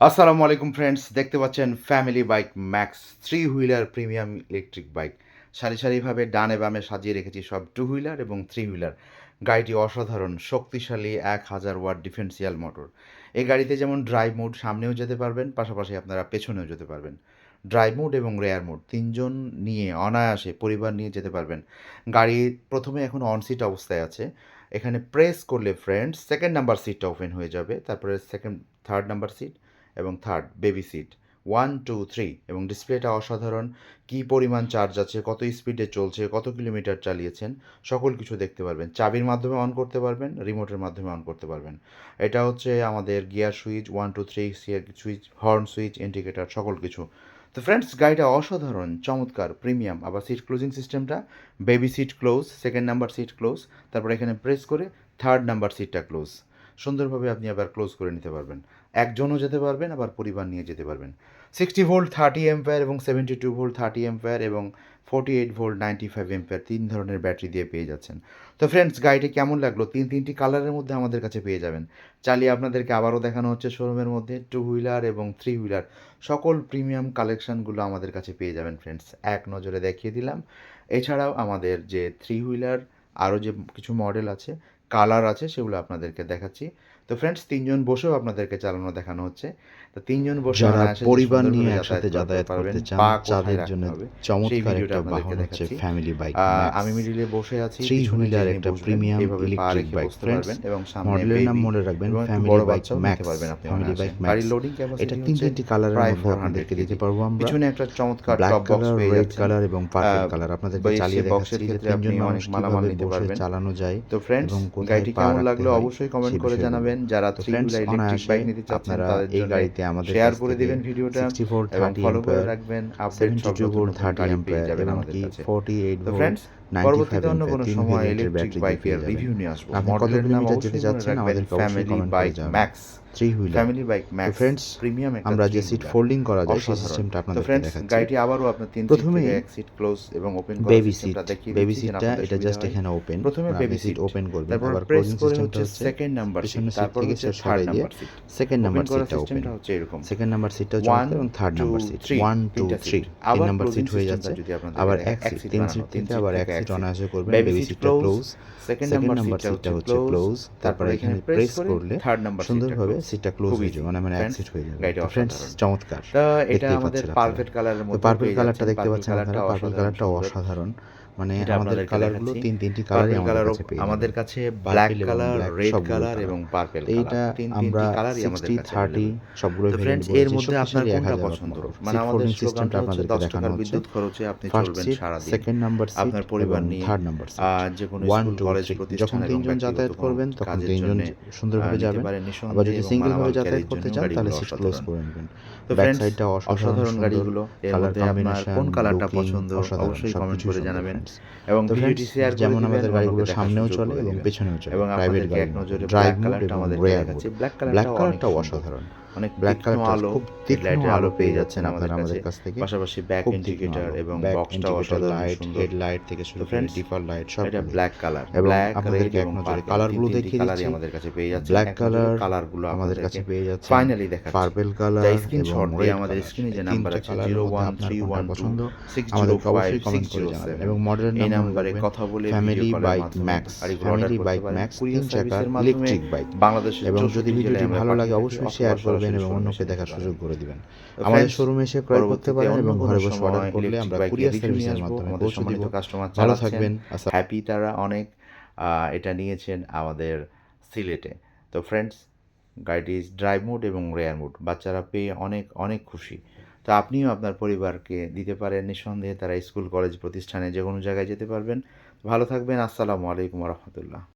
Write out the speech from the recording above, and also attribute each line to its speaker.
Speaker 1: আসসালামু আলাইকুম ফ্রেন্ডস, দেখতে পাচ্ছেন family bike max three wheeler premium electric bike. সারি সারিভাবে ডানে বামে সাজিয়ে রেখেছি সব টু হুইলার এবং থ্রি হুইলার। গাড়িটি অসাধারণ শক্তিশালী 1000 ওয়াট ডিফেন্সিয়াল মোটর। এই গাড়িতে যেমন ড্রাইভ মোড সামনেও যেতে পারবেন, পাশাপাশি আপনারা পেছনেও যেতে পারবেন। ড্রাইভ মোড এবং রেয়ার মোড তিনজন নিয়ে অনায়াসে পরিবার নিয়ে যেতে পারবেন। গাড়ি প্রথমে এখন অন সিট অবস্থায় আছে। এখানে প্রেস করলে ফ্রেন্ডস সেকেন্ড নাম্বার সিটটা ওপেন হয়ে যাবে, তারপরে থার্ড নাম্বার সিট এবং থার্ড বেবি সিট। 1 2 3 এবং ডিসপ্লেটা অসাধারণ। কী পরিমাণ চার্জ আছে, কত স্পিডে চলছে, কত কিলোমিটার চালিয়েছেন, সকল কিছু দেখতে পারবেন। চাবির মাধ্যমে অন করতে পারবেন, রিমোটের মাধ্যমে অন করতে পারবেন। এটা হচ্ছে আমাদের gear switch, 1 2 3 switch, horn switch, indicator, সকল কিছু। তো ফ্রেন্ডস, গাড়িটা অসাধারণ চমৎকার প্রিমিয়াম। আবার সিট ক্লোজিং সিস্টেমটা baby seat close, second number seat close, তারপর এখানে প্রেস করে থার্ড নাম্বার সিটটা ক্লোজ। সুন্দরভাবে আপনি আবার ক্লোজ করে নিতে পারবেন। একজনও যেতে পারবেন, আবার পরিবার নিয়ে যেতে পারবেন। 60 ভোল্ট 30 অ্যাম্পিয়ার এবং 72 ভোল্ট 30 অ্যাম্পিয়ার এবং 48 ভোল্ট 95 অ্যাম্পিয়ার, 3 ধরনের ব্যাটারি দিয়ে পেয়ে যাচ্ছেন। তো ফ্রেন্ডস, গাড়িটি কেমন লাগলো? তিনটি কালারের মধ্যে আমাদের কাছে পেয়ে যাবেন। চালিয়ে আপনাদেরকে আবারও দেখানো হচ্ছে শোরুমের মধ্যে টু হুইলার এবং থ্রি হুইলার সকল প্রিমিয়াম কালেকশানগুলো আমাদের কাছে পেয়ে যাবেন ফ্রেন্ডস, এক নজরে দেখিয়ে দিলাম। এছাড়াও আমাদের যে থ্রি হুইলার আরও যে কিছু মডেল আছে, কালার আছে, সেগুলো আপনাদেরকে দেখাচ্ছি। তো ফ্রেন্ডস, তিনজন বসেও আপনাদেরকে চালানো দেখানো হচ্ছে। তো তিনজন বসে
Speaker 2: যারা
Speaker 1: অনায়াসে যে
Speaker 2: পরিবার নিয়ে
Speaker 1: সুন্দরভাবে
Speaker 2: একসাথে যাতায়াত
Speaker 1: পারবেন,
Speaker 2: করতে চান,
Speaker 1: পা কোথায়
Speaker 2: তাদের জন্য
Speaker 1: রাখতে হবে, সেই
Speaker 2: চমৎকার
Speaker 1: ভিডিওটা
Speaker 2: একটা
Speaker 1: আপনাদেরকে
Speaker 2: বাহন হচ্ছে
Speaker 1: দেখাচ্ছি।
Speaker 2: Family bike max.
Speaker 1: আমি মিডিলে বসে আছি,
Speaker 2: থ্রি
Speaker 1: পিছনে
Speaker 2: হুইলার
Speaker 1: যিনি
Speaker 2: একটা
Speaker 1: বসবেন
Speaker 2: প্রিমিয়াম
Speaker 1: এইভাবে পা
Speaker 2: ইলেকট্রিক
Speaker 1: রেখে
Speaker 2: বাইক
Speaker 1: বসতে
Speaker 2: ফ্রেন্ডস।
Speaker 1: পারবেন এবং সামনে
Speaker 2: মডেলের নাম
Speaker 1: বেবি
Speaker 2: মনে রাখবেন
Speaker 1: এবং একটু
Speaker 2: ফ্যামিলি
Speaker 1: বড়
Speaker 2: বাইক
Speaker 1: বাচ্চাও নিতে
Speaker 2: ম্যাক্স।
Speaker 1: পারবেন আপনি
Speaker 2: ফ্যামিলি
Speaker 1: অনায়াসে।
Speaker 2: বাইক ম্যাক্স
Speaker 1: গাড়ির লোডিং
Speaker 2: এটা
Speaker 1: ক্যাপাসিটি হচ্ছে
Speaker 2: তিনটি কালারের
Speaker 1: প্রায়
Speaker 2: মধ্যে
Speaker 1: 400
Speaker 2: আপনাদেরকে দিতে
Speaker 1: কেজি।
Speaker 2: পারবো আমরা।
Speaker 1: পিছনে একটা চমৎকার
Speaker 2: ব্ল্যাক
Speaker 1: টপ বক্স
Speaker 2: কালার,
Speaker 1: পেয়ে
Speaker 2: রেড
Speaker 1: যাচ্ছেন।
Speaker 2: কালার এবং পার্পল কালার আপনাদেরকে চালিয়ে
Speaker 1: সেই
Speaker 2: দেখাচ্ছি
Speaker 1: বক্সের
Speaker 2: যে
Speaker 1: ক্ষেত্রে আপনি
Speaker 2: তিনজন মানুষ
Speaker 1: অনেক মালামাল
Speaker 2: কিভাবে
Speaker 1: নিতে
Speaker 2: বসে
Speaker 1: পারবেন।
Speaker 2: চালানো যায়
Speaker 1: তো ফ্রেন্ডস,
Speaker 2: এবং কোথায়
Speaker 1: গাড়িটি
Speaker 2: পা
Speaker 1: কেমন
Speaker 2: রাখতে
Speaker 1: লাগলো
Speaker 2: হয়
Speaker 1: অবশ্যই কমেন্ট
Speaker 2: সেই
Speaker 1: করে
Speaker 2: বিষয়গুলো।
Speaker 1: জানাবেন। যারা
Speaker 2: তো
Speaker 1: থ্রি
Speaker 2: ফ্রেন্ডস,
Speaker 1: হুইলার ইলেকট্রিক
Speaker 2: অনায়াসে
Speaker 1: বাইক নিতে চাচ্ছেন
Speaker 2: আপনারা
Speaker 1: তাদের
Speaker 2: এই
Speaker 1: জন্য
Speaker 2: গাড়িতে আমাদের
Speaker 1: শেয়ার
Speaker 2: কাছ
Speaker 1: করে
Speaker 2: থেকে
Speaker 1: দিবেন ভিডিওটা
Speaker 2: 64
Speaker 1: এবং
Speaker 2: 30
Speaker 1: ফলো করে
Speaker 2: অ্যাম্পিয়ার,
Speaker 1: রাখবেন। আপডেট সব
Speaker 2: 72
Speaker 1: নতুন
Speaker 2: ভোল্ট
Speaker 1: নতুন
Speaker 2: 30
Speaker 1: গাড়ি পেয়ে
Speaker 2: অ্যাম্পিয়ার
Speaker 1: যাবেন আমাদের
Speaker 2: এমনকি
Speaker 1: কাছে।
Speaker 2: 48
Speaker 1: তো
Speaker 2: ভোল্ট
Speaker 1: ফ্রেন্ডস,
Speaker 2: 95
Speaker 1: পরবর্তীতে অন্য
Speaker 2: অ্যাম্পিয়ার
Speaker 1: কোনো
Speaker 2: 3
Speaker 1: সময়
Speaker 2: ভেরিয়েন্টের
Speaker 1: ইলেকট্রিক
Speaker 2: ব্যাটারি দিয়ে
Speaker 1: বাইকের
Speaker 2: পেয়ে যাবেন।
Speaker 1: রিভিউ নিয়ে আসবো।
Speaker 2: আপনি কত
Speaker 1: মডেলের নাম
Speaker 2: কিলোমিটার যেতে
Speaker 1: অবশ্যই মনে
Speaker 2: চাচ্ছেন
Speaker 1: রাখবেন,
Speaker 2: আমাদেরকে অবশ্যই
Speaker 1: ফ্যামিলি
Speaker 2: কমেন্ট করে
Speaker 1: বাইক
Speaker 2: জানাবেন।
Speaker 1: Max.
Speaker 2: Three wheeler.
Speaker 1: Family bike
Speaker 2: তো
Speaker 1: ম্যাক্স
Speaker 2: ফ্রেন্ডস,
Speaker 1: প্রিমিয়াম একটা
Speaker 2: আমরা
Speaker 1: থ্রি
Speaker 2: যে সিট
Speaker 1: হুইলার
Speaker 2: ফোল্ডিং করা যায় সেই
Speaker 1: অসাধারণ।
Speaker 2: সিস্টেমটা
Speaker 1: তো
Speaker 2: আপনাদেরকে
Speaker 1: ফ্রেন্ডস,
Speaker 2: দেখাচ্ছি।
Speaker 1: গাড়িটি আবারও আপনার 3 সিট থেকে
Speaker 2: প্রথমেই
Speaker 1: 1 সিট ক্লোজ এবং ওপেন করার
Speaker 2: বেবি সিট,
Speaker 1: সিস্টেমটা দেখিয়ে
Speaker 2: বেবি
Speaker 1: দিচ্ছি যেন
Speaker 2: সিটটা
Speaker 1: আপনাদের
Speaker 2: এটা
Speaker 1: সুবিধা
Speaker 2: জাস্ট
Speaker 1: হয়।
Speaker 2: এখানে ওপেন,
Speaker 1: প্রথমে
Speaker 2: আপনি
Speaker 1: বেবি
Speaker 2: সিট
Speaker 1: সিট,
Speaker 2: ওপেন করবেন।
Speaker 1: তারপর
Speaker 2: আবার
Speaker 1: প্রেস
Speaker 2: ক্লোজিং
Speaker 1: করে
Speaker 2: সিস্টেমটা
Speaker 1: হচ্ছে
Speaker 2: হচ্ছে
Speaker 1: সেকেন্ড নাম্বার সিট,
Speaker 2: পিছনের সিট
Speaker 1: তারপর
Speaker 2: থেকে
Speaker 1: হচ্ছে থার্ড
Speaker 2: সরাই দিয়ে
Speaker 1: number seat.
Speaker 2: Second
Speaker 1: open
Speaker 2: number
Speaker 1: করার
Speaker 2: সিটটা ওপেন।
Speaker 1: সিস্টেমটা হচ্ছে এরকম।
Speaker 2: সেকেন্ড নাম্বার সিটটাও
Speaker 1: 1
Speaker 2: চমৎকার এবং থার্ড
Speaker 1: 2
Speaker 2: নাম্বার সিট
Speaker 1: 3
Speaker 2: 1 2
Speaker 1: তিনটা
Speaker 2: 3
Speaker 1: সিট।
Speaker 2: তিন
Speaker 1: আবার
Speaker 2: নাম্বার
Speaker 1: ক্লোজিং
Speaker 2: সিট হয়ে
Speaker 1: সিস্টেমটা
Speaker 2: যাচ্ছে।
Speaker 1: যদি আপনাদেরকে
Speaker 2: আবার
Speaker 1: দেখাই,
Speaker 2: এক
Speaker 1: এক
Speaker 2: সিট,
Speaker 1: সিট
Speaker 2: 3
Speaker 1: বানানো,
Speaker 2: সিট
Speaker 1: 3
Speaker 2: থেকে
Speaker 1: সিট
Speaker 2: আবার এক
Speaker 1: থেকে
Speaker 2: সিট
Speaker 1: 1 সিট।
Speaker 2: অনায়াসে করবেন।
Speaker 1: বেবি
Speaker 2: বেবি
Speaker 1: সিট
Speaker 2: সিটটা
Speaker 1: close,
Speaker 2: close.
Speaker 1: Second
Speaker 2: second
Speaker 1: number
Speaker 2: number
Speaker 1: সিটটা
Speaker 2: সিটটা হচ্ছে
Speaker 1: ক্লোজ,
Speaker 2: ক্লোজ। তারপরে এখানে
Speaker 1: প্রেস
Speaker 2: প্রেস
Speaker 1: করে
Speaker 2: করলে
Speaker 1: থার্ড নাম্বার সিটটা
Speaker 2: সুন্দরভাবে
Speaker 1: ক্লোজ।
Speaker 2: সিটটা ক্লোজ
Speaker 1: খুব
Speaker 2: হয়ে
Speaker 1: ইজি
Speaker 2: যাবে, মানে এক
Speaker 1: ফ্রেন্ডস,
Speaker 2: সিট হয়ে যাবে।
Speaker 1: গাড়িটা
Speaker 2: তো ফ্রেন্ডস,
Speaker 1: অসাধারণ।
Speaker 2: চমৎকার
Speaker 1: তা এটা
Speaker 2: দেখতেই
Speaker 1: আমাদের
Speaker 2: পাচ্ছেন আপনারা।
Speaker 1: পারফেক্ট কালারের
Speaker 2: তো
Speaker 1: মধ্যে
Speaker 2: পার্পল
Speaker 1: পেয়ে
Speaker 2: কালারটা
Speaker 1: যাচ্ছেন।
Speaker 2: দেখতে
Speaker 1: পার্পল
Speaker 2: পাচ্ছেন
Speaker 1: কালারটা
Speaker 2: আপনারা, পার্পল
Speaker 1: অসাধারণ
Speaker 2: কালারটা
Speaker 1: সুন্দর।
Speaker 2: অসাধারণ। মানে
Speaker 1: এটা
Speaker 2: আমাদের
Speaker 1: আপনাদেরকে
Speaker 2: কালারগুলো
Speaker 1: দেখাচ্ছি।
Speaker 2: তিনটি কালারই
Speaker 1: পার্পল
Speaker 2: আমাদের
Speaker 1: কালারও
Speaker 2: কাছে পেয়ে
Speaker 1: আমাদের
Speaker 2: যাবেন।
Speaker 1: কাছে ব্ল্যাক
Speaker 2: পার্পল এবং
Speaker 1: কালার,
Speaker 2: ব্ল্যাক
Speaker 1: রেড
Speaker 2: সবগুলো
Speaker 1: কালার
Speaker 2: কালার।
Speaker 1: এবং পার্পল
Speaker 2: তো
Speaker 1: কালার,
Speaker 2: এইটা আমরা
Speaker 1: তিনটি কালারই আমাদের
Speaker 2: 60
Speaker 1: কাছে
Speaker 2: 30
Speaker 1: অ্যাভেলেবেল।
Speaker 2: সবগুলো
Speaker 1: তো
Speaker 2: ভেরিয়েন্ট
Speaker 1: ফ্রেন্ডস, এর
Speaker 2: বলেছি।
Speaker 1: মধ্যে আপনার
Speaker 2: শক্তিশালী
Speaker 1: কোনটা
Speaker 2: 1000 ওয়াট
Speaker 1: পছন্দ?
Speaker 2: মোটর।
Speaker 1: মানে
Speaker 2: সিট
Speaker 1: আমাদের
Speaker 2: ফোল্ডিং সিস্টেমটা
Speaker 1: স্লোগানটা হচ্ছে
Speaker 2: আপনাদেরকে
Speaker 1: 10
Speaker 2: দেখানো
Speaker 1: টাকার
Speaker 2: হচ্ছে।
Speaker 1: বিদ্যুৎ খরচে আপনি
Speaker 2: ফার্স্ট
Speaker 1: চলবেন
Speaker 2: সিট,
Speaker 1: সারাদিন।
Speaker 2: সেকেন্ড নাম্বার সিট
Speaker 1: আপনার পরিবার
Speaker 2: এবং
Speaker 1: নিয়ে
Speaker 2: থার্ড নাম্বার সিট।
Speaker 1: যেকোনো
Speaker 2: 1
Speaker 1: স্কুল,
Speaker 2: 2
Speaker 1: কলেজ,
Speaker 2: 3
Speaker 1: প্রতিষ্ঠান
Speaker 2: যখন
Speaker 1: এবং
Speaker 2: তিনজন
Speaker 1: ব্যক্তিগত
Speaker 2: যাতায়াত
Speaker 1: কোনো
Speaker 2: করবেন তখন
Speaker 1: কাজের
Speaker 2: তিনজন
Speaker 1: জন্যে
Speaker 2: সুন্দরভাবে
Speaker 1: নিতে
Speaker 2: যাবেন।
Speaker 1: পারেন
Speaker 2: আবার
Speaker 1: নিঃসন্দেহে
Speaker 2: যদি
Speaker 1: এবং
Speaker 2: সিঙ্গেল ভাবে
Speaker 1: মালামাল
Speaker 2: যাতায়াত
Speaker 1: ক্যারির
Speaker 2: করতে
Speaker 1: জন্যও
Speaker 2: চান তাহলে
Speaker 1: গাড়িগুলো
Speaker 2: সিট ক্লোজ
Speaker 1: অসাধারণ।
Speaker 2: করে নেবেন।
Speaker 1: তো
Speaker 2: ব্যাক
Speaker 1: ফ্রেন্ডস,
Speaker 2: সাইডটা অসাধারণ
Speaker 1: অসাধারণ
Speaker 2: সুন্দর।
Speaker 1: গাড়িগুলো। এর
Speaker 2: কালার
Speaker 1: মধ্যে আপনার
Speaker 2: কম্বিনেশন,
Speaker 1: কোন কালারটা
Speaker 2: লুকিং
Speaker 1: পছন্দ
Speaker 2: অসাধারণ,
Speaker 1: অবশ্যই কমেন্ট
Speaker 2: সবকিছুই
Speaker 1: করে
Speaker 2: সুন্দর
Speaker 1: জানাবেন
Speaker 2: ফ্রেন্ডস।
Speaker 1: এবং
Speaker 2: তো ফ্রেন্ডস,
Speaker 1: ভিডিওটি শেয়ার করে
Speaker 2: যেমন
Speaker 1: দিবেন,
Speaker 2: আমাদের
Speaker 1: অন্যকে
Speaker 2: গাড়িগুলো
Speaker 1: দেখার
Speaker 2: সামনেও
Speaker 1: সুযোগ
Speaker 2: চলে
Speaker 1: করে
Speaker 2: এবং
Speaker 1: দিবেন।
Speaker 2: পেছনেও চলে
Speaker 1: এবং
Speaker 2: প্রাইভেট
Speaker 1: আপনাদেরকে এক
Speaker 2: গাড়ির মতো।
Speaker 1: নজরে
Speaker 2: ড্রাইভ
Speaker 1: ব্ল্যাক
Speaker 2: মোড
Speaker 1: কালারটা
Speaker 2: এবং
Speaker 1: আমাদেরকে
Speaker 2: রেয়ার মোড।
Speaker 1: দেখাচ্ছি। ব্ল্যাক
Speaker 2: ব্ল্যাক
Speaker 1: কালারটাও অনেক
Speaker 2: কালারটাও
Speaker 1: সুন্দর,
Speaker 2: অসাধারণ।
Speaker 1: অনেক
Speaker 2: ব্ল্যাক
Speaker 1: তীক্ষ্ণ
Speaker 2: কালারটা
Speaker 1: আলো,
Speaker 2: খুব তীক্ষ্ণ
Speaker 1: হেডলাইটের
Speaker 2: আলো
Speaker 1: আলো
Speaker 2: পেয়ে
Speaker 1: পেয়ে
Speaker 2: যাচ্ছেন
Speaker 1: যাচ্ছেন
Speaker 2: আপনারা
Speaker 1: আমাদের
Speaker 2: আমাদের
Speaker 1: কাছে।
Speaker 2: কাছ থেকে।
Speaker 1: পাশাপাশি ব্যাক
Speaker 2: খুব তীক্ষ্ণ
Speaker 1: ইন্ডিকেটর
Speaker 2: আলো,
Speaker 1: এবং
Speaker 2: ব্যাক
Speaker 1: বক্সটাও
Speaker 2: ইন্ডিকেটর
Speaker 1: অসাধারণ
Speaker 2: লাইট,
Speaker 1: সুন্দর।
Speaker 2: হেডলাইট থেকে
Speaker 1: তো
Speaker 2: শুরু করে
Speaker 1: ফ্রেন্ডস,
Speaker 2: ডিফার লাইট
Speaker 1: এটা
Speaker 2: সবগুলোই।
Speaker 1: ব্ল্যাক কালার,
Speaker 2: এবং
Speaker 1: ব্ল্যাক, রেড
Speaker 2: আপনাদেরকে এক
Speaker 1: এবং
Speaker 2: নজরে
Speaker 1: পার্পল,
Speaker 2: কালারগুলো
Speaker 1: তিনটি
Speaker 2: দেখিয়ে
Speaker 1: কালারই
Speaker 2: দিচ্ছি।
Speaker 1: আমাদের কাছে পেয়ে যাচ্ছেন।
Speaker 2: ব্ল্যাক
Speaker 1: এক নজরে
Speaker 2: কালার
Speaker 1: কালারগুলো
Speaker 2: আমাদের
Speaker 1: আপনাদেরকে
Speaker 2: কাছে পেয়ে যাচ্ছেন,
Speaker 1: ফাইনালি দেখাচ্ছি।
Speaker 2: পার্পল
Speaker 1: যা
Speaker 2: কালার এবং
Speaker 1: স্ক্রিনশট দিয়ে
Speaker 2: রেড
Speaker 1: আমাদের
Speaker 2: কালার।
Speaker 1: স্ক্রিনে
Speaker 2: এই
Speaker 1: যে নাম্বার
Speaker 2: তিনটা
Speaker 1: আছে
Speaker 2: কালারের মধ্যে আপনার কোনটা
Speaker 1: 01312
Speaker 2: পছন্দ আমাদেরকে
Speaker 1: 605
Speaker 2: অবশ্যই কমেন্ট করে জানাবেন।
Speaker 1: 607
Speaker 2: এবং মডেলের
Speaker 1: এই
Speaker 2: নাম মনে
Speaker 1: নাম্বারে
Speaker 2: রাখবেন
Speaker 1: কথা বলে ভিডিও
Speaker 2: ফ্যামিলি
Speaker 1: কলের
Speaker 2: বাইক
Speaker 1: মাধ্যমে
Speaker 2: ম্যাক্স।
Speaker 1: গাড়িগুলো অর্ডার
Speaker 2: ফ্যামিলি
Speaker 1: করতে
Speaker 2: বাইক
Speaker 1: পারেন।
Speaker 2: ম্যাক্স,
Speaker 1: কুরিয়ার
Speaker 2: 3 চাকার
Speaker 1: সার্ভিসের মাধ্যমে
Speaker 2: ইলেকট্রিক বাইক।
Speaker 1: বাংলাদেশের
Speaker 2: এবং যদি
Speaker 1: 64
Speaker 2: ভিডিওটি
Speaker 1: জেলায় আমরা
Speaker 2: ভালো লাগে
Speaker 1: পাঠিয়ে থাকি,
Speaker 2: অবশ্যই
Speaker 1: অথবা
Speaker 2: শেয়ার করবেন
Speaker 1: সরাসরি
Speaker 2: এবং
Speaker 1: শোরুমে
Speaker 2: অন্যকে
Speaker 1: এসে নিতে
Speaker 2: দেখার
Speaker 1: পারেন।
Speaker 2: সুযোগ করে দিবেন।
Speaker 1: তো
Speaker 2: আমাদের
Speaker 1: ফ্রেন্ডস,
Speaker 2: শোরুমে এসে ক্রয় করতে
Speaker 1: পরবর্তীতে
Speaker 2: পারেন
Speaker 1: অন্য
Speaker 2: এবং
Speaker 1: কোনো
Speaker 2: ঘরে বসে অর্ডার
Speaker 1: সময়
Speaker 2: করলে
Speaker 1: ইলেকট্রিক
Speaker 2: আমরা
Speaker 1: বাইকের
Speaker 2: কুরিয়ার
Speaker 1: রিভিউ নিয়ে
Speaker 2: সার্ভিসের
Speaker 1: আসবো।
Speaker 2: মাধ্যমে
Speaker 1: আমাদের
Speaker 2: পৌঁছে দিব।
Speaker 1: সম্মানিত কাস্টমার
Speaker 2: ভালো
Speaker 1: চালাচ্ছেন,
Speaker 2: থাকবেন।
Speaker 1: হ্যাপি তারা অনেক। এটা নিয়েছেন আমাদের সিলেটে। তো ফ্রেন্ডস, গাড়িটির ড্রাইভ মোড এবং রেয়ার মোড বাচ্চারা পেয়ে অনেক অনেক খুশি। তো আপনিও আপনার পরিবারকে দিতে পারেন নিঃসন্দেহে। তারা স্কুল, কলেজ, প্রতিষ্ঠানে যে কোনো জায়গায় যেতে পারবেন। ভালো থাকবেন। আসসালামু আলাইকুম রহমতুল্লাহ।